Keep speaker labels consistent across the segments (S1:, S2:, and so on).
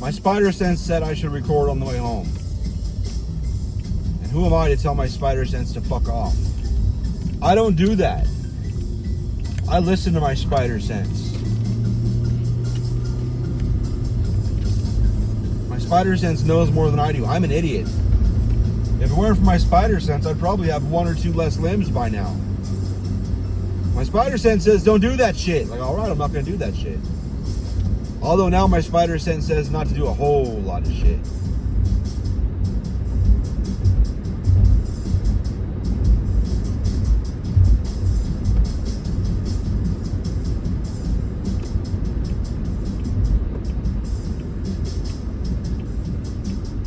S1: My spider sense said I should record on the way home. And who am I to tell my spider sense to fuck off? I don't do that. I listen to my spider sense. My spider sense knows more than I do. I'm an idiot. If it weren't for my spider sense, I'd probably have 1 or 2 less limbs by now. My spider sense says, don't do that shit. Like, alright, I'm not gonna do that shit. Although now my spider sense says not to do a whole lot of shit.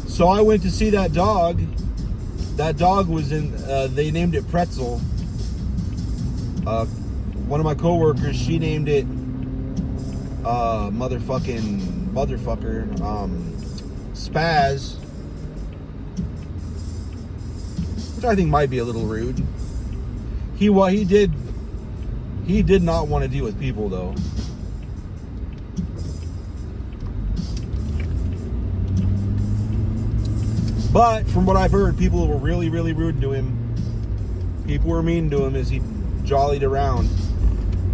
S1: So I went to see that dog. That dog was in, they named it Pretzel. One of my coworkers, she named it motherfucker, Spaz. Which I think might be a little rude. He did not want to deal with people though. But from what I've heard, people were really, really rude to him. People were mean to him as he jollied around.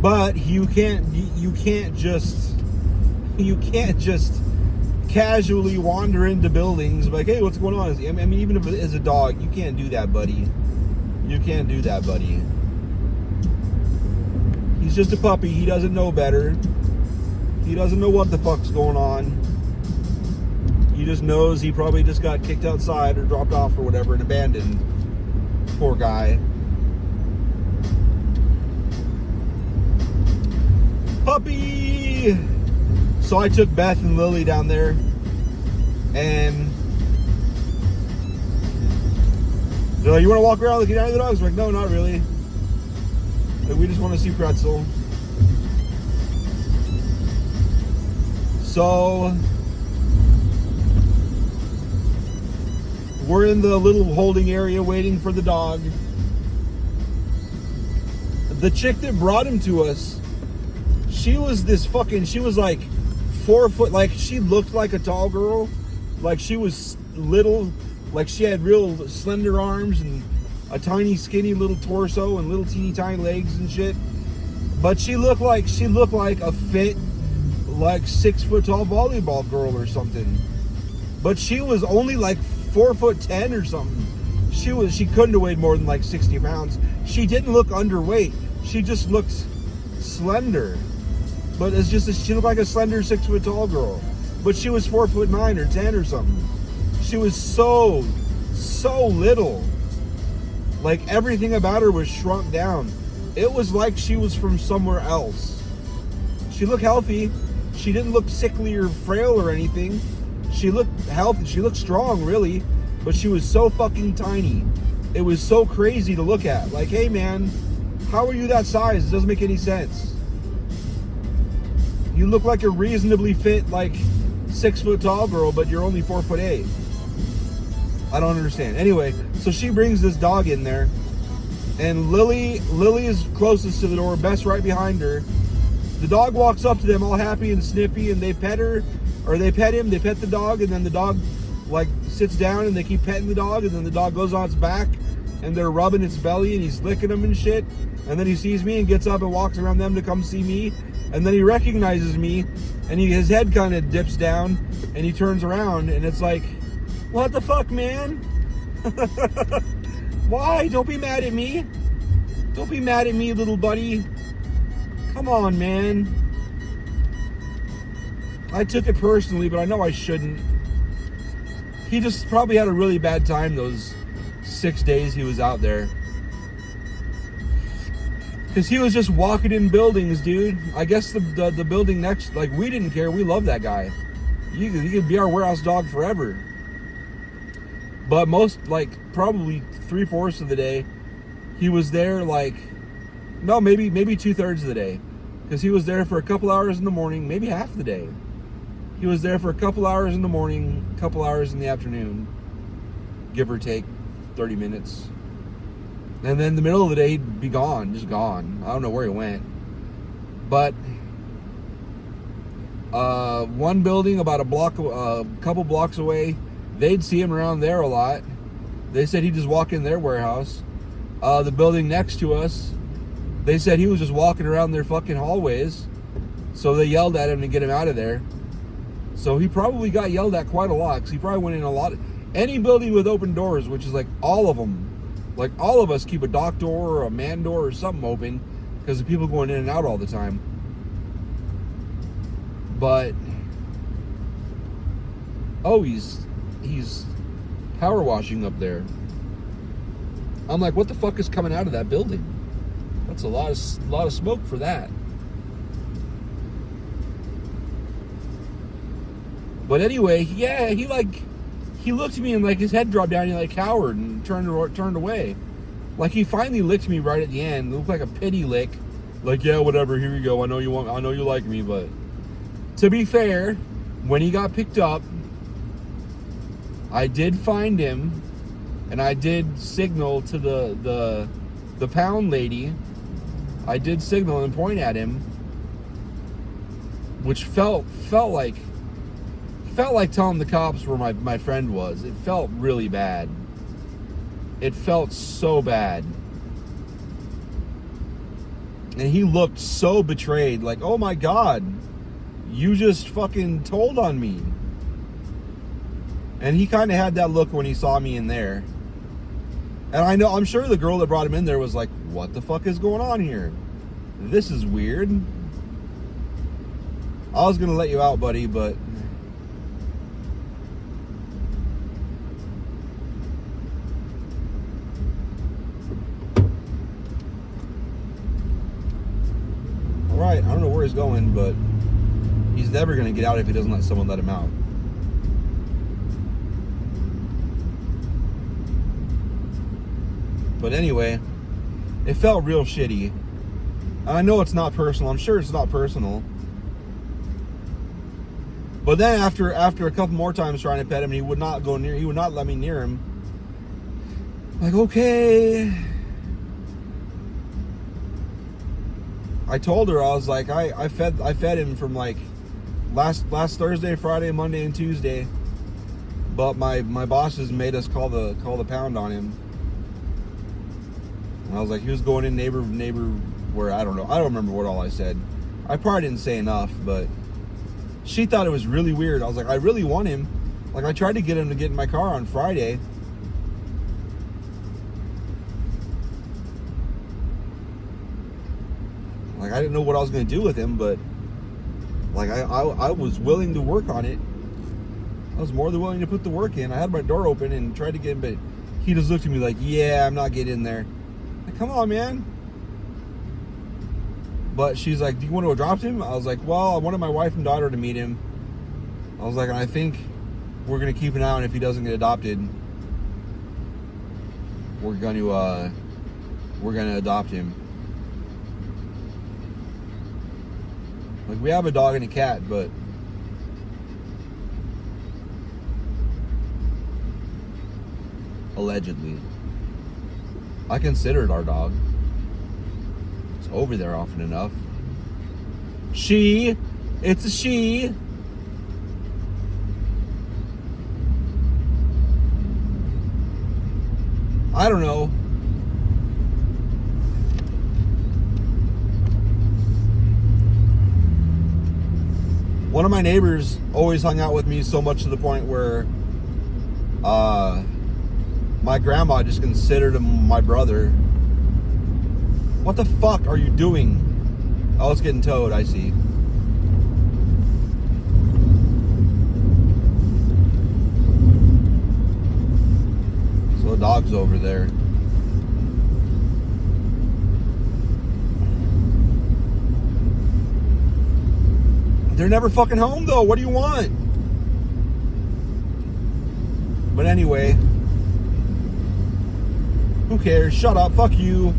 S1: But you can't just casually wander into buildings like, hey, what's going on? I mean, even if it is a dog, you can't do that, buddy. You can't do that, buddy. He's just a puppy. He doesn't know better. He doesn't know what the fuck's going on. He just knows he probably just got kicked outside or dropped off or whatever and abandoned. Poor guy. Puppy! So I took Beth and Lily down there and they're like, you want to walk around looking at the dogs? I'm like, no, not really. Like, we just want to see Pretzel. So we're in the little holding area waiting for the dog. The chick that brought him to us, she was like 4 foot, like she looked like a tall girl. Like she was little, like she had real slender arms and a tiny skinny little torso and little teeny tiny legs and shit. But she looked like a fit, like 6 foot tall volleyball girl or something. But she was only like 4'10" or something. She couldn't have weighed more than like 60 pounds. She didn't look underweight. She just looked slender. But it's just she looked like a slender 6 foot tall girl. But she was 4'9" or 10 or something. She was so little. Like everything about her was shrunk down. It was like she was from somewhere else. She looked healthy. She didn't look sickly or frail or anything. She looked healthy. She looked strong, really. But she was so fucking tiny. It was so crazy to look at. Like, hey, man, how are you that size? It doesn't make any sense. You look like a reasonably fit, like, 6 foot tall girl, but you're only 4'8". I don't understand. Anyway, so she brings this dog in there. And Lily is closest to the door. Beth's right behind her. The dog walks up to them all happy and sniffy, and they pet her. Or they pet him, they pet the dog, and then the dog like sits down and they keep petting the dog, and then the dog goes on its back and they're rubbing its belly and he's licking them and shit. And then he sees me and gets up and walks around them to come see me. And then he recognizes me and his head kind of dips down and he turns around and it's like, what the fuck, man? Why? Don't be mad at me. Don't be mad at me, little buddy. Come on, man. I took it personally, but I know I shouldn't. He just probably had a really bad time those 6 days he was out there. Because he was just walking in buildings, dude. I guess the building next, like, we didn't care. We love that guy. He could be our warehouse dog forever. But most, like, probably 3/4 of the day, he was there, like, no, maybe 2/3 of the day. Because he was there for a couple hours in the morning, maybe half the day. He was there for a couple hours in the morning, a couple hours in the afternoon, give or take 30 minutes. And then in the middle of the day, he'd be gone, just gone. I don't know where he went. But One building about a couple blocks away, they'd see him around there a lot. They said he'd just walk in their warehouse. The building next to us, they said he was just walking around their fucking hallways. So they yelled at him to get him out of there. So he probably got yelled at quite a lot, because he probably went in a lot. Any building with open doors, which is like all of them, like all of us keep a dock door or a man door or something open, because of people going in and out all the time. But oh, he's power washing up there. I'm like, what the fuck is coming out of that building? That's a lot of smoke for that. But anyway, yeah, he looked at me and like his head dropped down. He like cowered and turned away. Like he finally licked me right at the end. It looked like a pity lick. Like, yeah, whatever. Here you go. I know you like me, but to be fair, when he got picked up, I did find him, and I did signal to the pound lady. I did signal and point at him, which felt like telling the cops where my friend was. It felt really bad. It felt so bad. And he looked so betrayed, like, oh my God, you just fucking told on me. And he kind of had that look when he saw me in there. And I'm sure the girl that brought him in there was like, what the fuck is going on here? This is weird. I was gonna let you out, buddy, but alright, I don't know where he's going, but he's never gonna get out if he doesn't let someone let him out. But anyway, it felt real shitty. I know it's not personal. I'm sure it's not personal. But then after a couple more times trying to pet him, he would not let me near him. Like, okay. I told her, I was like, I fed him from like last Thursday, Friday, Monday, and Tuesday. But my bosses made us call the pound on him. And I was like, he was going in neighbor where, I don't know. I don't remember what all I said. I probably didn't say enough, but she thought it was really weird. I was like, I really want him. Like, I tried to get him to get in my car on Friday. Like, I didn't know what I was going to do with him, but like, I was willing to work on it. I was more than willing to put the work in. I had my door open and tried to get him, but he just looked at me like, yeah, I'm not getting in there. Like, come on, man. But she's like, do you want to adopt him? I was like, well, I wanted my wife and daughter to meet him. I was like, and I think we're going to keep an eye on if he doesn't get adopted. We're going to adopt him. Like, we have a dog and a cat, but allegedly, I consider it our dog. It's over there often enough. It's a she. I don't know. One of my neighbors always hung out with me so much to the point where my grandma just considered him my brother. What the fuck are you doing? Oh, it's getting towed, I see. So the dog's over there. They're never fucking home though. What do you want? But anyway, who cares? Shut up. Fuck you.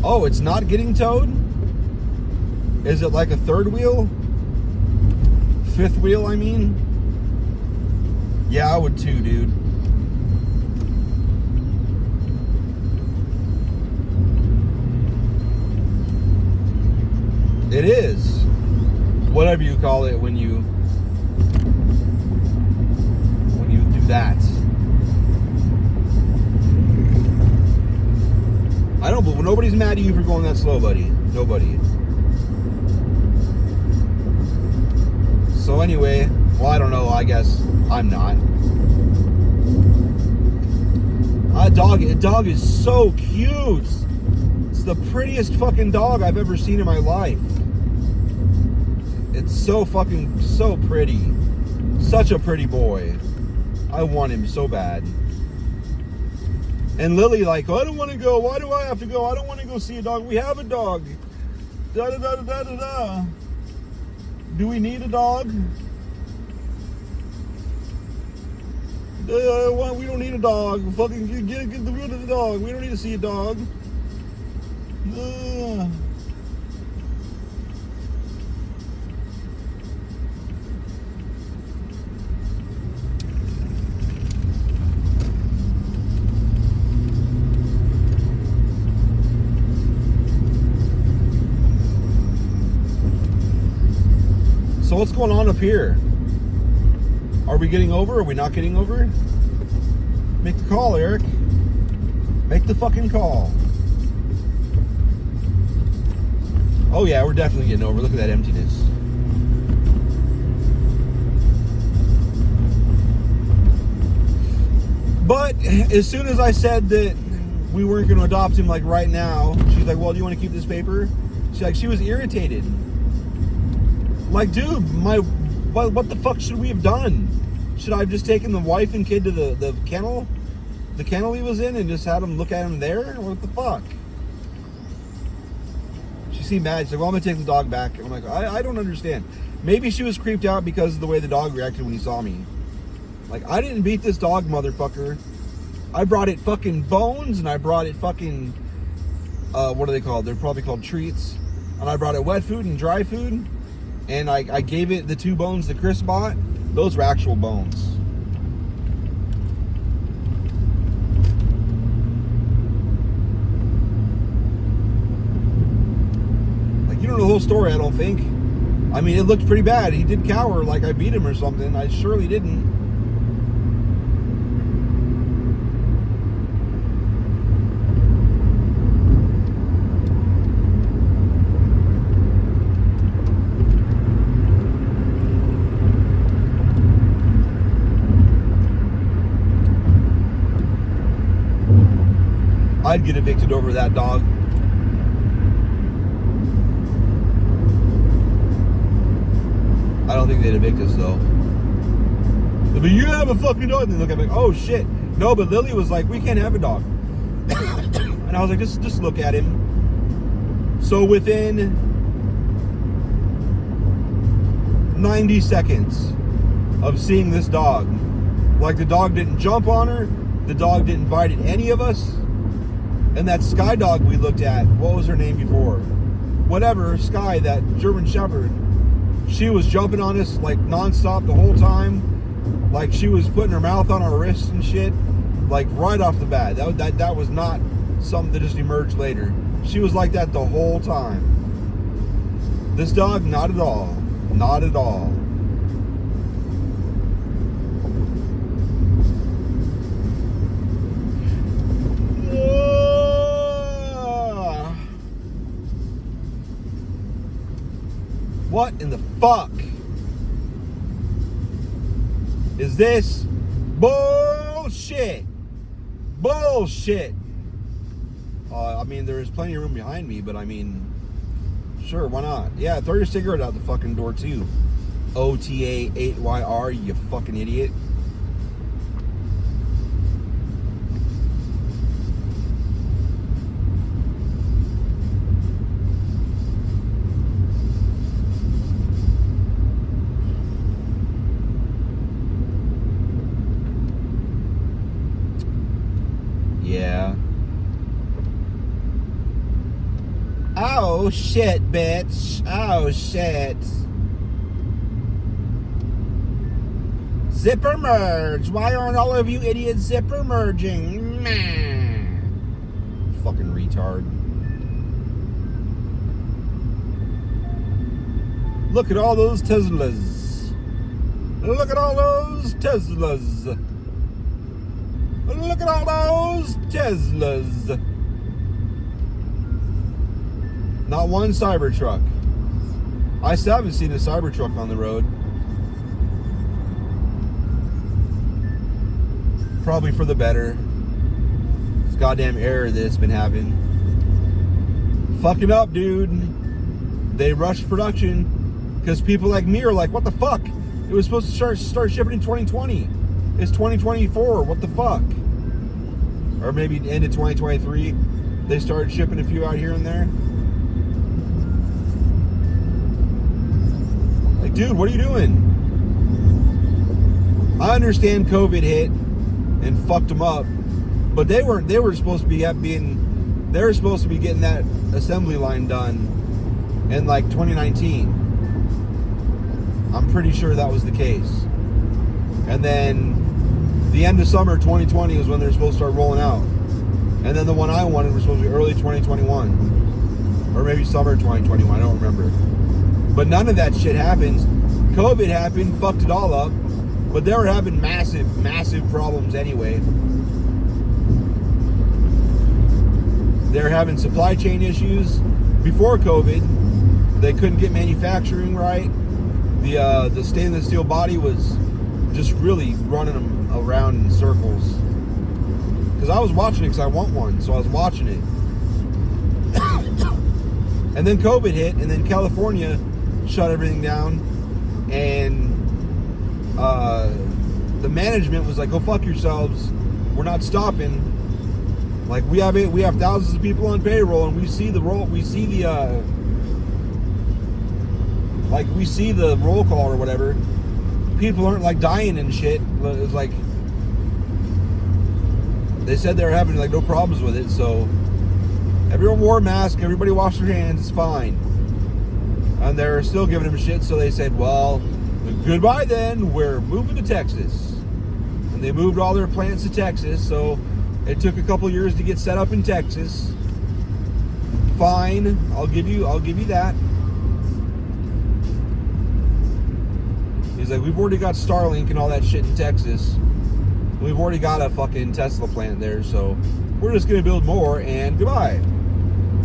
S1: Oh, it's not getting towed? Is it like a third wheel? Fifth wheel, I mean? Yeah, I would too, dude. It is. Whatever you call it when you do that. I don't, but nobody's mad at you for going that slow, buddy. Nobody. So anyway, well, I don't know. I guess I'm not. A dog is so cute. It's the prettiest fucking dog I've ever seen in my life. It's so pretty. Such a pretty boy. I want him so bad. And Lily like, oh, I don't want to go. Why do I have to go? I don't want to go see a dog. We have a dog. Da da da da da da. Do we need a dog? We don't need a dog. Fucking get rid of the dog. We don't need to see a dog. So what's going on up here? Are we getting over? Are we not getting over? Make the call, Eric. Make the fucking call. Oh yeah, we're definitely getting over. Look at that emptiness. But as soon as I said that we weren't going to adopt him like right now, she's like, well, do you want to keep this paper? She was irritated. Like, dude, what the fuck should we have done? Should I have just taken the wife and kid to the kennel? The kennel he was in and just had him look at him there? What the fuck? She seemed mad. She's like, well, I'm going to take the dog back. I'm like, I don't understand. Maybe she was creeped out because of the way the dog reacted when he saw me. Like, I didn't beat this dog, motherfucker. I brought it fucking bones and I brought it fucking, what are they called? They're probably called treats. And I brought it wet food and dry food. And I gave it the 2 bones that Chris bought. Those were actual bones. Like, you don't know the whole story, I don't think. I mean, it looked pretty bad. He did cower like I beat him or something. I surely didn't. I'd get evicted over that dog. I don't think they'd evict us though. But you have a fucking dog. And they look at me like, oh shit. No, but Lily was like, we can't have a dog. And I was like, just look at him. So within 90 seconds of seeing this dog, like the dog didn't jump on her, the dog didn't bite at any of us. And that Sky dog we looked at, what was her name before? Whatever, Sky, that German Shepherd. She was jumping on us like nonstop the whole time. Like she was putting her mouth on our wrists and shit. Like right off the bat. That was not something that just emerged later. She was like that the whole time. This dog, not at all. Not at all. What in the fuck is this? Bullshit. Bullshit. I mean, there's plenty of room behind me, but I mean, sure, why not? Yeah, throw your cigarette out the fucking door too. OTA8YR, you fucking idiot. Yeah. Oh shit, bitch. Oh shit. Zipper merge. Why aren't all of you idiots zipper merging? Meh. Fucking retard. Look at all those Teslas. Look at all those Teslas. Look at all those Teslas. Not one Cybertruck. I still haven't seen a Cybertruck on the road. Probably for the better. This goddamn error that's been happening. Fucking up, dude. They rushed production because people like me are like, what the fuck? It was supposed to start shipping in 2020. It's 2024. What the fuck? Or maybe end of 2023. They started shipping a few out here and there. Like, dude, what are you doing? I understand COVID hit and fucked them up, but they were supposed to be getting that assembly line done in like 2019. I'm pretty sure that was the case. And then the end of summer 2020 was when they're supposed to start rolling out. And then the one I wanted was supposed to be early 2021. Or maybe summer 2021, I don't remember. But none of that shit happens. COVID happened, fucked it all up. But they were having massive, massive problems anyway. They were having supply chain issues before COVID. They couldn't get manufacturing right. The stainless steel body was just really running them around in circles. Because I was watching it because I want one, so I was watching it. And then COVID hit, and then California shut everything down, and the management was like, "Go fuck yourselves. We're not stopping." Like we have thousands of people on payroll, and we see the roll call or whatever. People aren't like dying and shit. It's like they said they were having like no problems with it, so everyone wore a mask, everybody washed their hands, it's fine. And they're still giving them shit, so they said, well, goodbye then, we're moving to Texas. And they moved all their plants to Texas, so it took a couple years to get set up in Texas. Fine, I'll give you that. He's like, we've already got Starlink and all that shit in Texas. We've already got a fucking Tesla plant there, so we're just gonna build more and goodbye.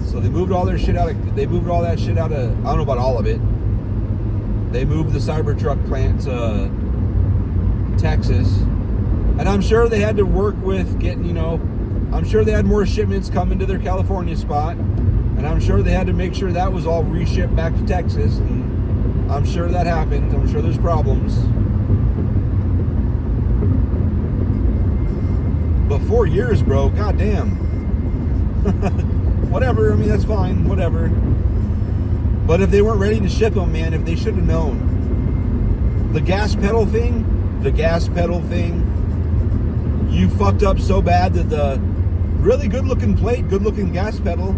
S1: So they moved all that shit out of, I don't know about all of it. They moved the Cybertruck plant to Texas. And I'm sure they had to work with getting, I'm sure they had more shipments coming to their California spot. And I'm sure they had to make sure that was all reshipped back to Texas. And I'm sure that happened. I'm sure there's problems. But 4 years, bro, goddamn. Whatever, I mean, that's fine, whatever. But if they weren't ready to ship them, man, if they should have known. The gas pedal thing, you fucked up so bad that the really good looking plate, good looking gas pedal,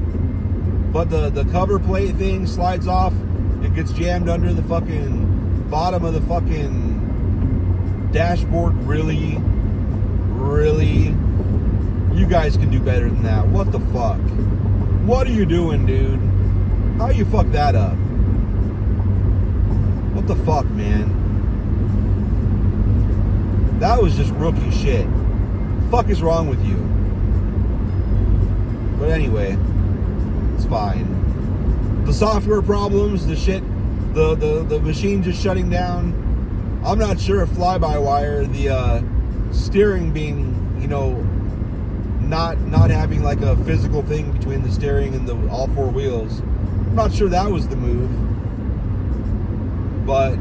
S1: but the cover plate thing slides off, it gets jammed under the fucking bottom of the fucking dashboard. Really, you guys can do better than that. What the fuck? What are you doing, dude? How you fuck that up? What the fuck, man? That was just rookie shit. The fuck is wrong with you? But anyway, it's fine. The software problems, the shit, the machine just shutting down. I'm not sure if fly-by-wire, the steering being, not having like a physical thing between the steering and all four wheels. I'm not sure that was the move. But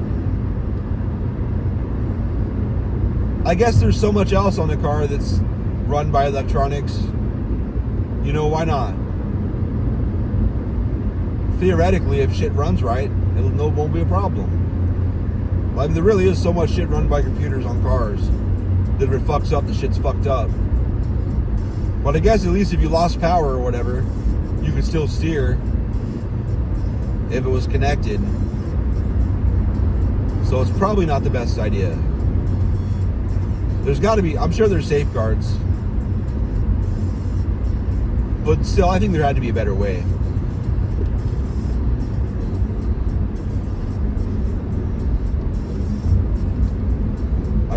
S1: I guess there's so much else on the car that's run by electronics. Why not? Theoretically, if shit runs right, it won't be a problem. I mean, there really is so much shit run by computers on cars that if it fucks up, the shit's fucked up. But I guess at least if you lost power or whatever, you could still steer if it was connected. So it's probably not the best idea. There's got to be, I'm sure there's safeguards. But still, I think there had to be a better way.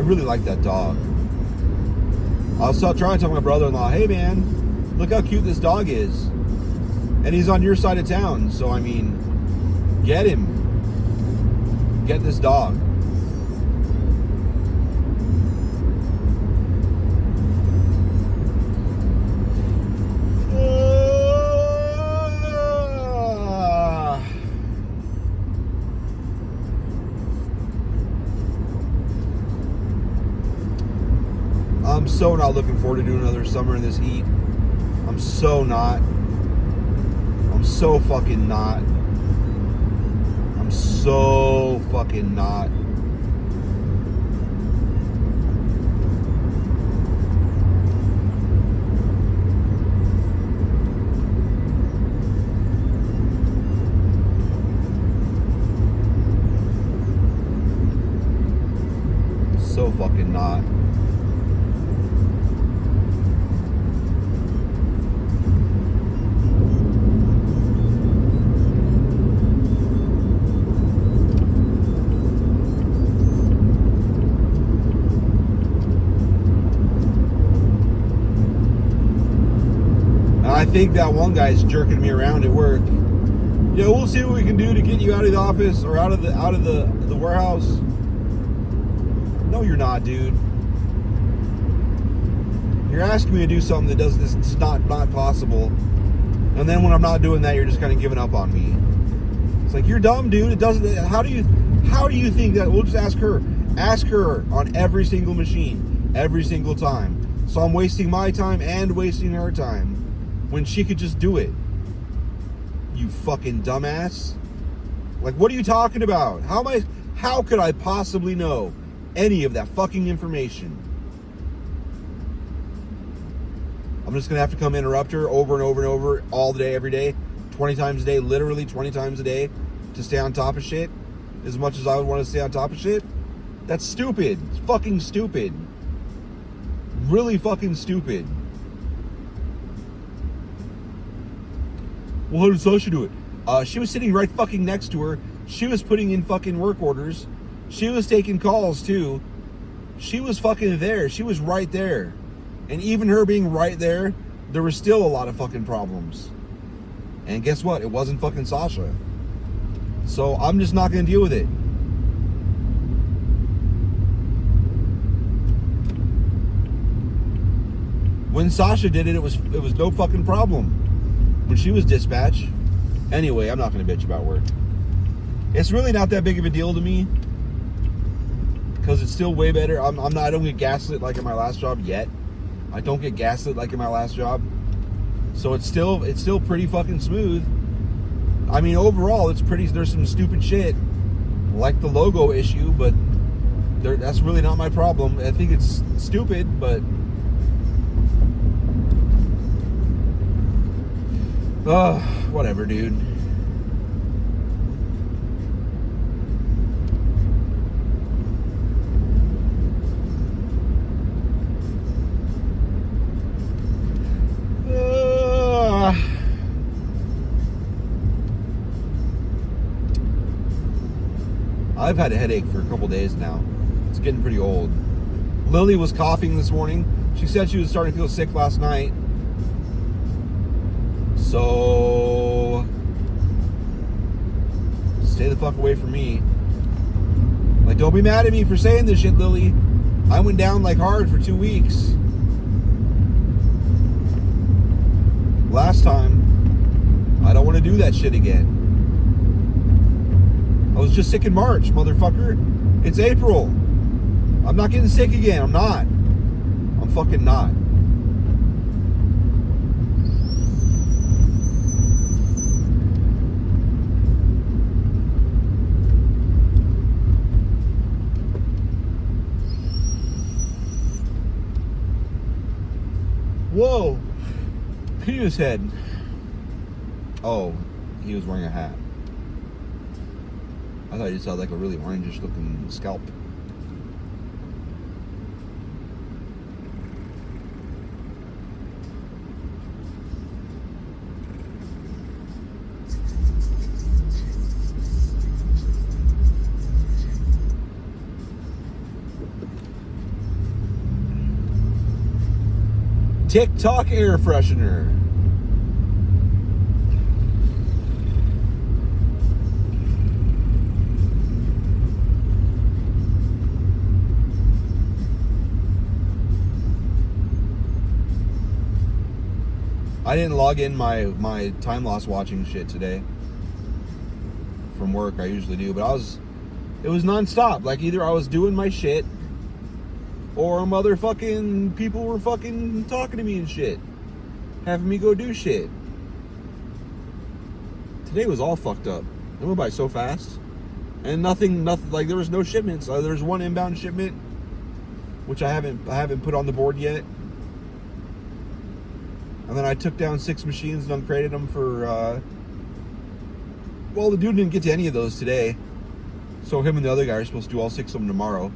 S1: really like that dog. I was trying to tell my brother-in-law, hey man, look how cute this dog is. And he's on your side of town, so I mean, get him. Get this dog. I'm so not looking forward to doing another summer in this heat. I'm so not. I'm so fucking not. I'm so fucking not. So fucking not. I think that one guy's jerking me around at work. Yeah, we'll see what we can do to get you out of the office or out of the warehouse. No, you're not, dude. You're asking me to do something that doesn't. It's not possible. And then when I'm not doing that, you're just kind of giving up on me. It's like, you're dumb, dude. It doesn't. How do you think that? We'll just ask her. Ask her on every single machine, every single time. So I'm wasting my time and wasting her time. When she could just do it. You fucking dumbass. Like, what are you talking about? How could I possibly know any of that fucking information? I'm just gonna have to come interrupt her over and over and over all day, every day, 20 times a day, literally 20 times a day, to stay on top of shit as much as I would want to stay on top of shit. That's stupid. It's fucking stupid. Really fucking stupid. Well, how did Sasha do it? She was sitting right fucking next to her. She was putting in fucking work orders. She was taking calls too. She was fucking there. She was right there. And even her being right there, there was still a lot of fucking problems. And guess what? It wasn't fucking Sasha. So I'm just not going to deal with it. When Sasha did it, it was no fucking problem. When she was dispatched. Anyway, I'm not going to bitch about work. It's really not that big of a deal to me. Because it's still way better. I don't get gaslit like in my last job yet. I don't get gaslit like in my last job. So it's still pretty fucking smooth. I mean, overall, there's some stupid shit. Like the logo issue, but that's really not my problem. I think it's stupid, but... whatever, dude. I've had a headache for a couple days now. It's getting pretty old. Lily was coughing this morning. She said she was starting to feel sick last night. So, stay the fuck away from me. Like, don't be mad at me for saying this shit, Lily. I went down like hard for 2 weeks. Last time. I don't want to do that shit again. I was just sick in March, motherfucker. It's April. I'm not getting sick again. I'm not. I'm fucking not. Whoa. Penis head. Oh, he was wearing a hat. I thought you just had like a really orangish looking scalp. TikTok air freshener. I didn't log in my time loss watching shit today from work. I usually do, but it was nonstop. Like either I was doing my shit or motherfucking people were fucking talking to me and shit, having me go do shit. Today was all fucked up. It went by so fast, and nothing. Like there was no shipments. There was one inbound shipment, which I haven't put on the board yet. And then I took down 6 machines and uncrated them for, well, the dude didn't get to any of those today. So him and the other guy are supposed to do all 6 of them tomorrow.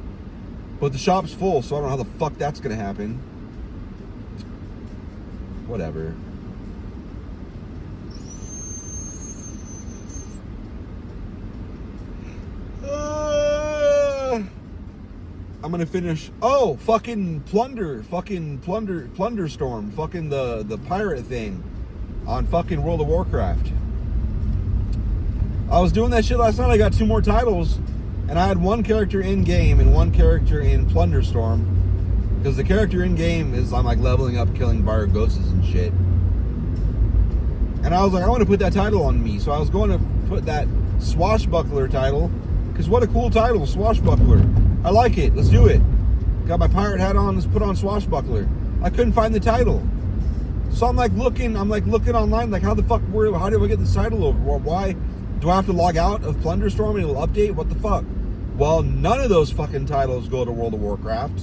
S1: But the shop's full, so I don't know how the fuck that's going to happen. Whatever. I'm gonna finish. Oh, fucking Plunder Storm, fucking the pirate thing on fucking World of Warcraft. I was doing that shit last night. I got 2 more titles, and I had 1 character in game and 1 character in Plunder Storm, because the character in game is I'm like leveling up, killing fire ghosts and shit. And I was like, I want to put that title on me, so I was going to put that Swashbuckler title, because what a cool title, Swashbuckler. I like it. Let's do it. Got my pirate hat on. Let's put on Swashbuckler. I couldn't find the title, so I'm like looking online. Like, how the fuck? How do I get this title over? Why do I have to log out of Plunderstorm and it'll update? What the fuck? Well, none of those fucking titles go to World of Warcraft.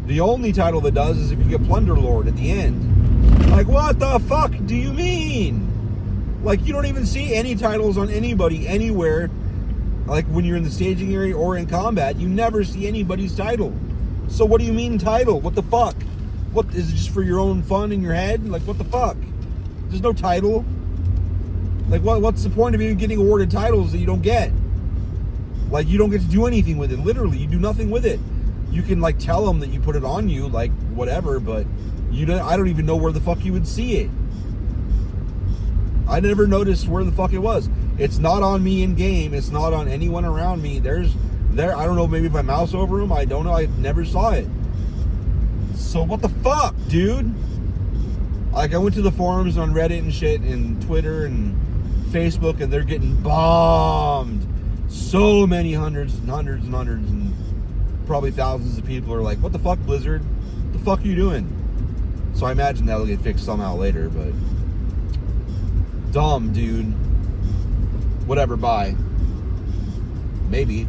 S1: The only title that does is if you get Plunder Lord at the end. Like, what the fuck do you mean? Like, you don't even see any titles on anybody anywhere. Like when you're in the staging area or in combat, you never see anybody's title. So what do you mean title? What the fuck? What is it, just for your own fun in your head? Like what the fuck? There's no title. Like what's the point of you getting awarded titles that you don't get? Like you don't get to do anything with it. Literally, you do nothing with it. You can like tell them that you put it on you, like whatever, but I don't even know where the fuck you would see it. I never noticed where the fuck it was. It's not on me in game. It's not on anyone around me. I don't know, maybe if I mouse over them, I don't know. I never saw it. So what the fuck, dude? Like I went to the forums on Reddit and shit and Twitter and Facebook, and they're getting bombed. So many hundreds and probably thousands of people are like, what the fuck, Blizzard? What the fuck are you doing? So I imagine that'll get fixed somehow later, but dumb, dude. Whatever, bye. Maybe.